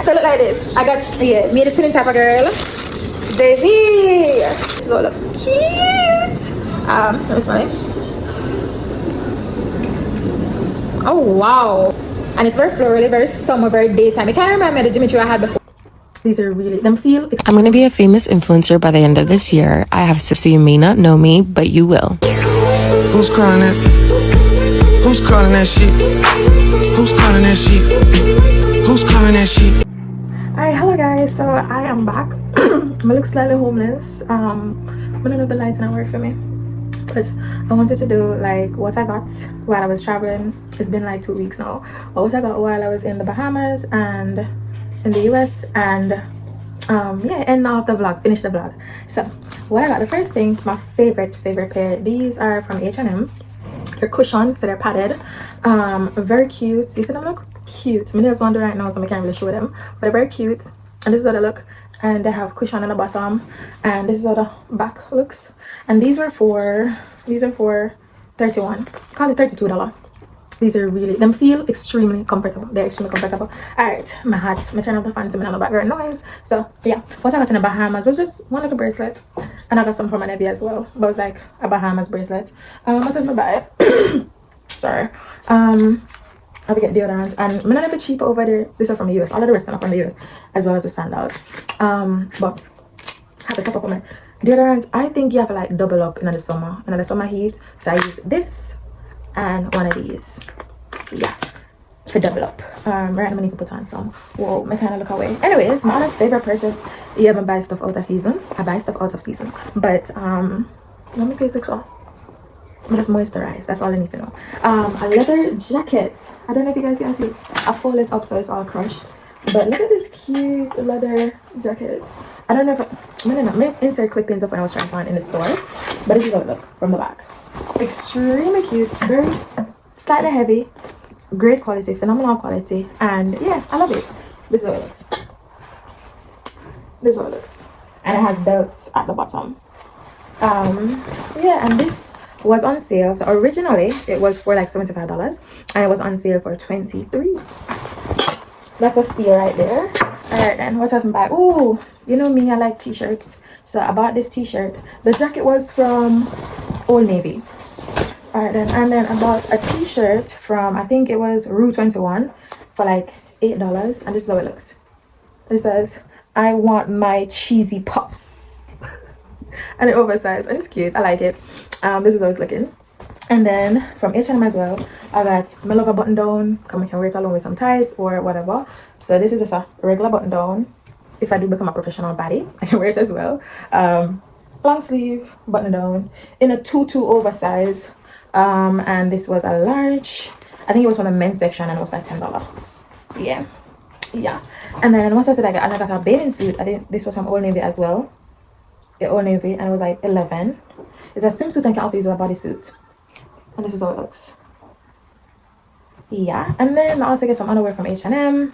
So look like this. I got, yeah, me the twinning type of girl. Baby! So it looks cute. Let me smell it. Oh wow. And it's very florally, very summer, very daytime. I can't remember the Jimmy Choo I had before. These are really, them feel. I'm going to be a famous influencer by the end of this year. I have a sister, you may not know me, but you will. Who's calling that? Who's calling that shit? Who's calling that shit? Who's calling that shit? Alright, hello guys. So I am back. I look slightly homeless. I don't know if the lights not work for me. But I wanted to do like what I got while I was traveling. It's been like 2 weeks now. But what I got while I was in the Bahamas and in the US, and yeah, end off the vlog, finish the vlog. So what I got, the first thing, my favorite pair, these are from H&M. They're cushion, so they're padded, very cute. You see them look cute. My nails wander right now, so I can't really show them, but they're very cute. And this is how they look, and they have cushion on the bottom, and this is how the back looks. And these are for $31, call it $32. These are really, them feel extremely comfortable. They're extremely comfortable. Alright, my hat, me turn off the fan so me no background noise. So yeah, what I got in the Bahamas was just one little bracelet, and I got some for my nephew as well, but it was like a Bahamas bracelet. What else did I buy? Sorry. I will get deodorant, and I'm not a bit cheaper over there. These are from the US. All of the rest are from the US, as well as the sandals. But I have to top up on my deodorant. I think you have to like double up in the summer heat. So I use this and one of these, yeah, to double up. Right now I need to put on some. Whoa, my kind of look away. Anyways, my other favorite purchase, you haven't buy stuff out of season. I buy stuff out of season, but let me pay $6. Just moisturize, that's all I need to know. A leather jacket. I don't know if you guys can see, I fold it up so it's all crushed, but look at this cute leather jacket. I don't know if I may insert quick things up when I was trying to find in the store, but this is how it look from the back. Extremely cute, very slightly heavy, great quality, phenomenal quality, and yeah, I love it. This is how it looks. This is how it looks, and it has belts at the bottom. Yeah, and this was on sale. So originally it was for like $75, and it was on sale for $23. That's a steal right there. All right, then what else I buy? Oh, you know me, I like t-shirts, so I bought this t-shirt. The jacket was from Old Navy. All right, then, and then I bought a t-shirt from, I think it was Rue 21 for like $8, and this is how it looks. It says, "I want my cheesy puffs," and it oversized, and it's cute. I like it. This is how it's looking. And then from H&M as well, I got my lover button down. Come, I can wear it along with some tights or whatever. So this is just a regular button down. If I do become a professional body, I can wear it as well. Long sleeve button down in a tutu oversize. And this was a large. I think it was from the men's section, and it was like $10. Yeah. And then once I said I got a bathing suit. I think this was from Old Navy as well. Old Navy, and it was like $11. It's a swimsuit and can also use a bodysuit. And this is how it looks. Yeah, and then I also get some underwear from H&M.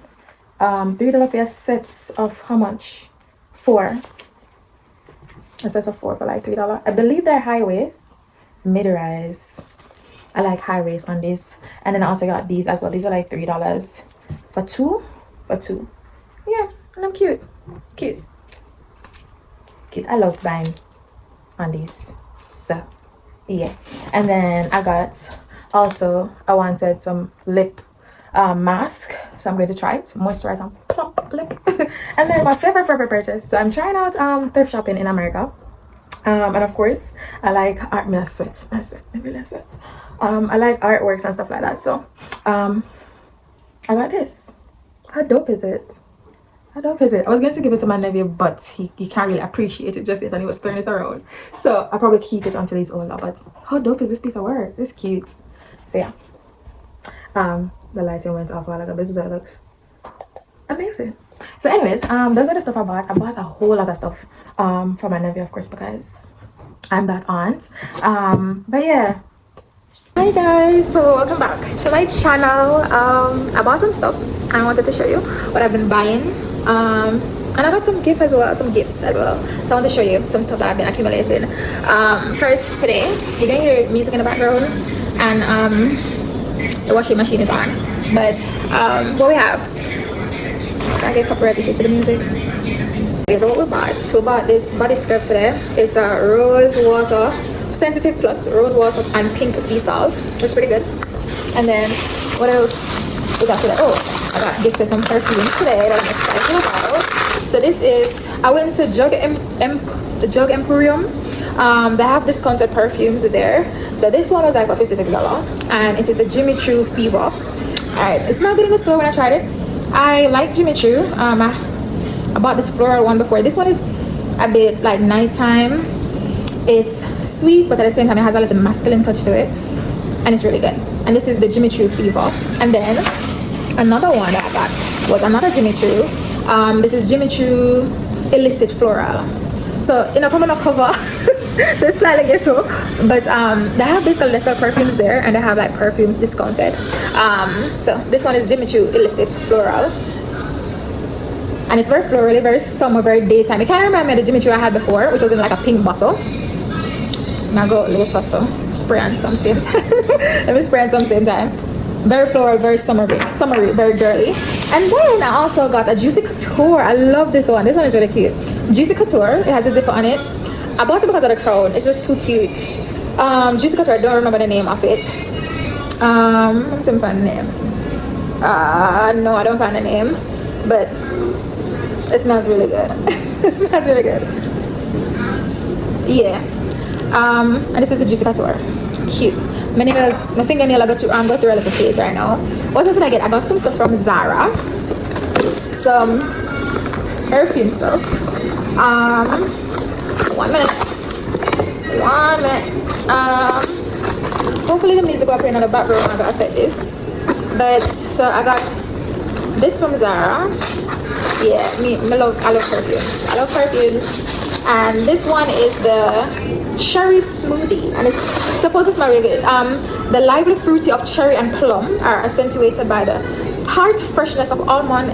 $3 for sets of how much? 4. A set of 4 for like $3. I believe they're high waist, mid rise. I like high waist on this. And then I also got these as well. These are like $3 for two. Yeah, and I'm cute. I love buying on these. So yeah, and then I wanted some lip mask, so I'm going to try it, moisturize and plump lip. And then my favorite purchase, so I'm trying out thrift shopping in America, and of course I like art. I sweat. I like artworks and stuff like that, so I got this. How dope is it? I was going to give it to my nephew, but he can't really appreciate it just yet, and he was throwing it around. So I'll probably keep it until he's older. But how dope is this piece of work? It's cute. So yeah. The lighting went off while ago. This is how it looks. Amazing. So anyways, those are the stuff I bought. I bought a whole lot of stuff for my nephew, of course, because I'm that aunt. But yeah. Hi guys, so welcome back to my channel. I bought some stuff and I wanted to show you what I've been buying. And I got some gifts as well. So I want to show you some stuff that I've been accumulating. First, today you can hear music in the background, and the washing machine is on. But what we have I get copyright issues for the music. Okay, so what we bought this body scrub today. It's a rose water, sensitive plus rose water and pink sea salt, which is pretty good. And then what else we got today? Oh, I got gifted some perfume today that I'm excited about. So this is, I went to the Drug Emporium. They have discounted perfumes there. So this one was like for $56, and it is the Jimmy Choo Fever. Alright, it smelled good in the store when I tried it. I like Jimmy Choo. I bought this floral one before. This one is a bit like nighttime. It's sweet, but at the same time it has a little masculine touch to it, and it's really good. And this is the Jimmy Choo Fever. And then another one that I got was another Jimmy Choo. This is Jimmy Choo Illicit Floral. So you know, come on a cover. So it's slightly ghetto, but they have basically they sell perfumes there, and they have like perfumes discounted. So this one is Jimmy Choo Illicit Floral, and it's very florally, very summer, very daytime. It kind of reminds me of the Jimmy Choo I had before, which was in like a pink bottle. Now go later, so spray on some same time. Let me spray on some same time. Very floral, very summery, very girly. And then I also got a Juicy Couture. I love this one. This one is really cute. Juicy Couture. It has a zipper on it. I bought it because of the crown. It's just too cute. Juicy Couture. I don't remember the name of it. Let me see if I find the name. No, I don't find the name. But it smells really good. It smells really good. Yeah. And this is the Juicy Couture. Cute. My fingernail I got to go through a little phase right now. What else did I get? I got some stuff from Zara. Some perfume stuff. 1 minute. Hopefully the music will play in the background. I'm gonna affect this. But so I got this from Zara. Yeah, I love perfumes. I love perfumes. And this one is the cherry smoothie, and it's supposed to smell really good. The lively fruity of cherry and plum are accentuated by the tart freshness of almond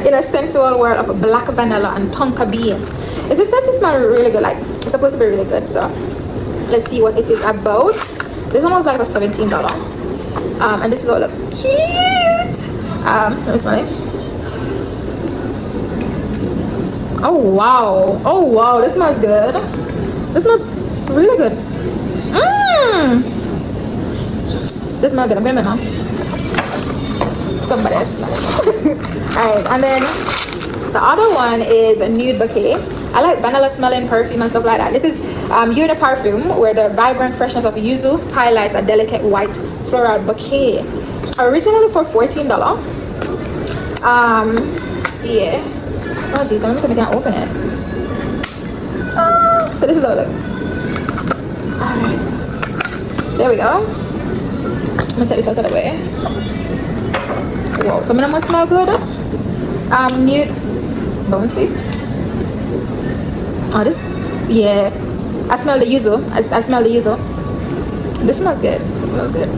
in a sensual world of black vanilla and tonka beans. It's supposed to smell really good, like it's supposed to be really good. So let's see what it is about. This one was like a $17, and this is what it looks cute. Let me smell it. Oh wow, this smells good. This smells really good. This smells good. I'm gonna now. Somebody else smell it. Alright, and then the other one is a nude bouquet. I like vanilla smelling perfume and stuff like that. This is You're the Perfume, where the vibrant freshness of yuzu highlights a delicate white floral bouquet. Originally for $14. Yeah. Oh jeez, let me see if I can open it. So this is how it looks. Alright. There we go. I'm gonna take this out of the way. Whoa, some of them must smell good. Nude. Bouncy. Oh, this. Yeah. I smell the yuzu. I smell the yuzu. This smells good. It smells good.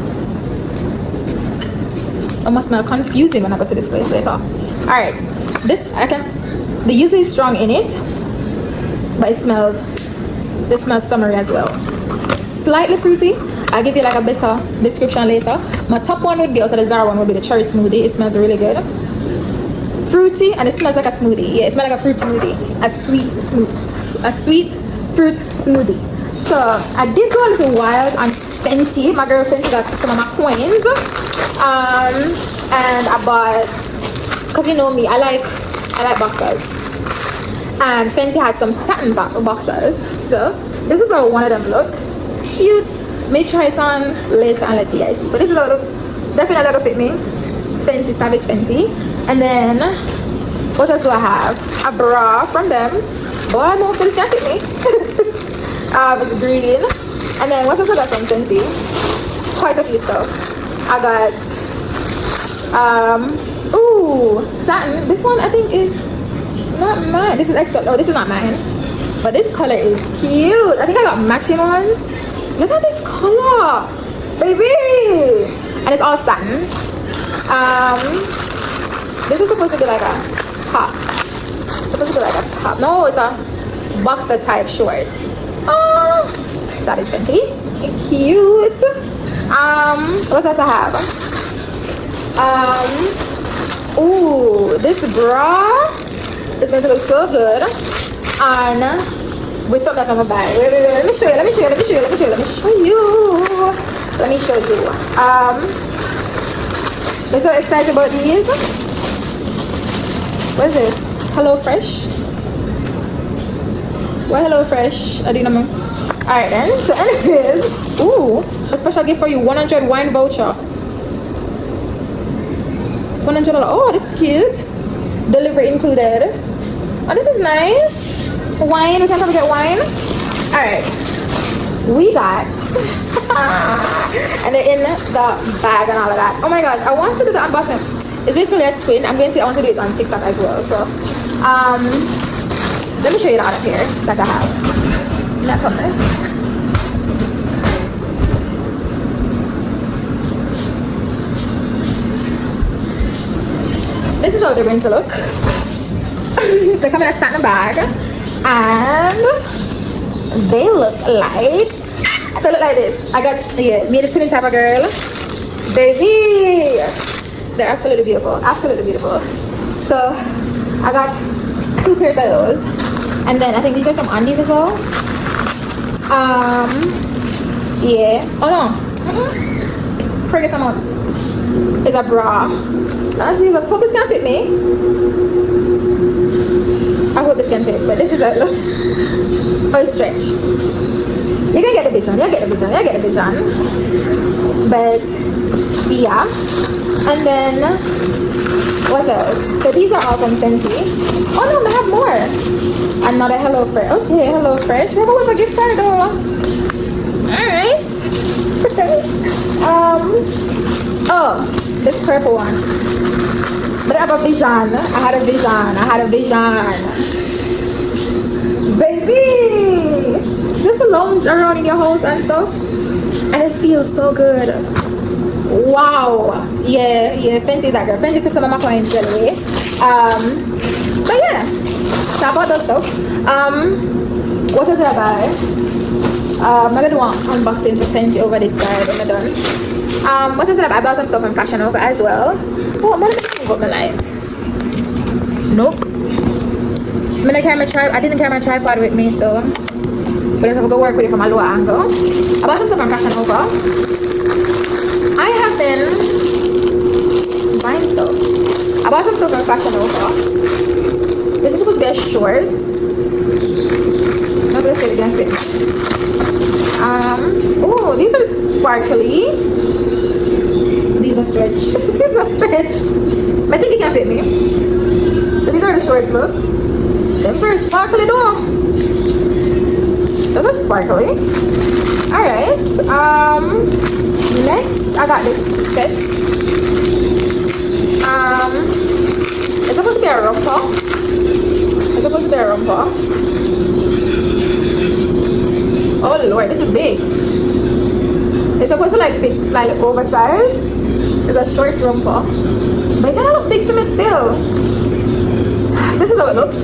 It must smell confusing when I go to this place later. Alright. This, the yuzu is strong in it, but this smells summery as well. Slightly fruity. I'll give you like a better description later. My top one would be, out of the Zara one, would be the cherry smoothie. It smells really good. Fruity, and it smells like a smoothie. Yeah, it smells like a fruit smoothie. A sweet fruit smoothie. So I did go a little wild on Fenty. My girl Fenty got some of my coins. And I bought, because you know me, I like boxers. And Fenty had some satin boxers. So this is how one of them look. Cute. May try it on later and let you guys see. But this is how it looks. Definitely gonna fit me. Fenty, Savage Fenty. And then what else do I have? A bra from them. Boy, most of this can't fit me. It's green. And then what else I got from Fenty? Quite a few stuff. I got satin. This one I think is not mine. This is extra. Oh, this is not mine. But this color is cute. I think I got matching ones. Look at this color, baby. And it's all satin. This is supposed to be like a top. It's supposed to be like a top. No, it's a boxer type shorts. Oh, Savage Fenty. Cute. What else I have? Ooh, this bra is going to look so good on with something that's on my bag. Wait, let me show you. Let me show you. I'm so excited about these. What is this? Hello Fresh. What Hello Fresh? I didn't know. Alright then. So anyways, ooh, a special gift for you. 100 wine voucher. $100. Oh, this is cute. Delivery included. Oh, this is nice. Wine. We can come get wine. Alright. We got and they're in the bag and all of that. Oh my gosh, I want to do the unboxing. It's basically a twin. I want to do it on TikTok as well. So let me show you the other pair that I have. Not coming. This is how they're going to look. They come in a satin bag and they look like this. I got me the twin type of girl, baby. They're absolutely beautiful, so I got 2 pairs of those, and then I think these are some undies as well. Oh no, forget them out. It's a bra. Oh Jesus, hope this can fit me. I hope this can fit, but this is a look. Oh, it's stretch. You can get the vision. But yeah, and then what else? So these are all from Fenty. Oh no, I have more. Another Hello Fresh. Okay, Hello Fresh. We have a gift card though. All right. Oh, this purple one. But I have a vision. I had a vision. Baby, just to lounge around in your house and stuff, and it feels so good. Wow. Yeah, Fenty's that girl. Fenty took some of my coins anyway. But yeah, so I bought those stuff. What else did I buy? I'm gonna do an unboxing for Fenty over this side when I'm done. What else did I buy? I bought some stuff from Fashion Nova as well. Oh, I'm gonna move up my lights. Nope. I didn't carry my tripod with me, so but I have to go work with it from a lower angle. I bought some stuff from Fashion Nova. I have been buying stuff. I bought some stuff from Fashion Nova. This is supposed to be a shorts. I'm not gonna say it again. Oh, these are sparkly. These are stretch. These are stretch. I think it can fit me. So these are the shorts, look. They're very sparkly though. Those are sparkly. Alright. Next I got this set. It's supposed to be a romper. Oh Lord, this is big. It's supposed to like fit slightly oversized. It's a short romper. But it kinda look big for me still. This is how it looks.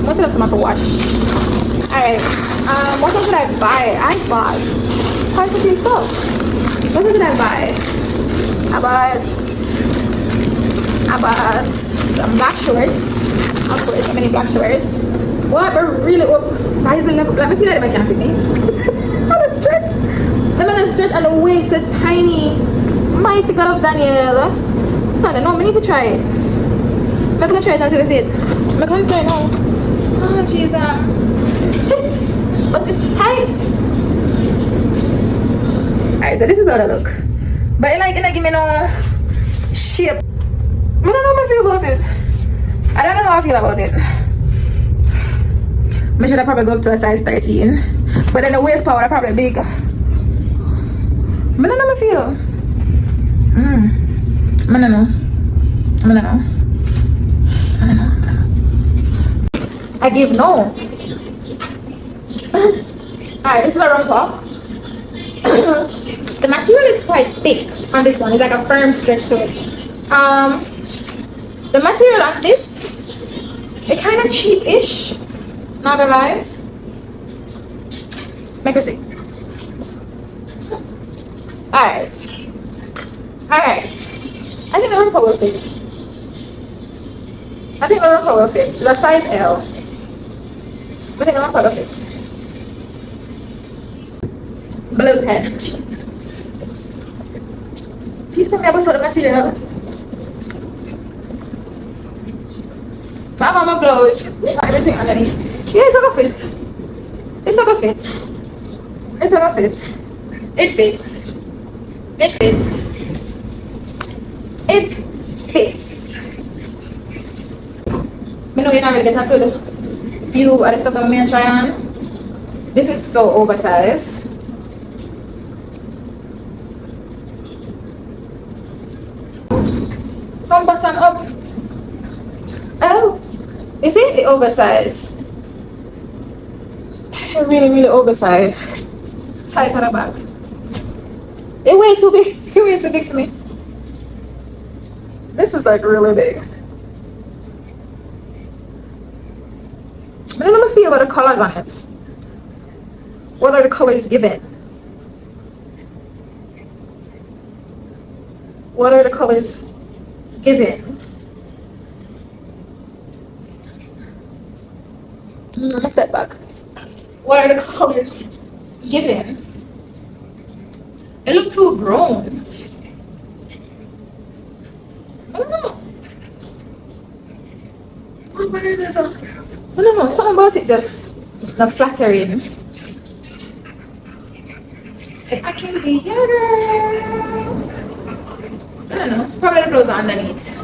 Most of them some for wash. Alright. What else did I buy? I bought quite a few stuff. What else did I buy? I bought some black shorts. Of course, how many black shorts? What? But really, size 11. Let me feel like I can't fit me. I'm a stretch. And the waist are tiny. Mighty God of Daniel. I don't know. I need to try it. I'm gonna try it and see if it fit. My concern now. Oh, Jesus. But it's tight. Alright, so this is how they look. But it like give me no shape. I don't know how I feel about it. I don't know how I feel about it. I should probably go up to a size 13. But then the waist power are probably big. I don't know how I feel. I don't know. I give no. Alright, this is a romper. The material is quite thick on this one. It's like a firm stretch to it. The material on this, it kind of cheap-ish. Not gonna lie. Make her see. Alright. I think the romper will fit. I think my romper will fit. It's a size L. I think my romper will fit. Blue 10. Do you see me episode of material? My mama blows. Everything underneath. Yeah, it's gonna fit. It's gonna fit. It's gonna fit. It fits. It fits. It fits. I know you're not really get a good view of the stuff I'm going to try on. This is so oversized. From button up. Oh, you see it oversized. Really, really oversized. Tight on the back. It's way too big. It's way too big for me. This is like really big. I don't know how I feel about the colors on it. What are the colors given? What are the colors given? Let me step back. What are the colors given? It look too grown. I don't know. I don't know. Something about it just not flattering. If I can be your girl. I don't know. Probably the clothes are underneath.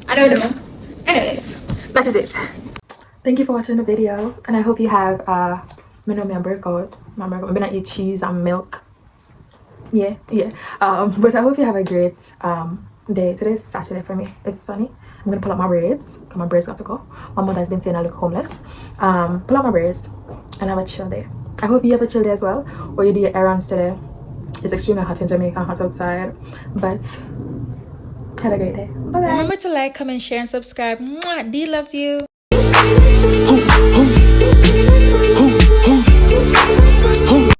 I don't know. Anyways, that is it. Thank you for watching the video, and I hope you have my breakout. I'm gonna eat cheese and milk. Yeah. But I hope you have a great day. Today's Saturday for me. It's sunny. I'm gonna pull up my braids because my braids got to go. My mother has been saying I look homeless. Pull up my braids and have a chill day. I hope you have a chill day as well, or you do your errands today. It's extremely hot in Jamaica, hot outside, but have a great day. Bye bye. Remember to like, comment, share, and subscribe. Mwah! D loves you. Who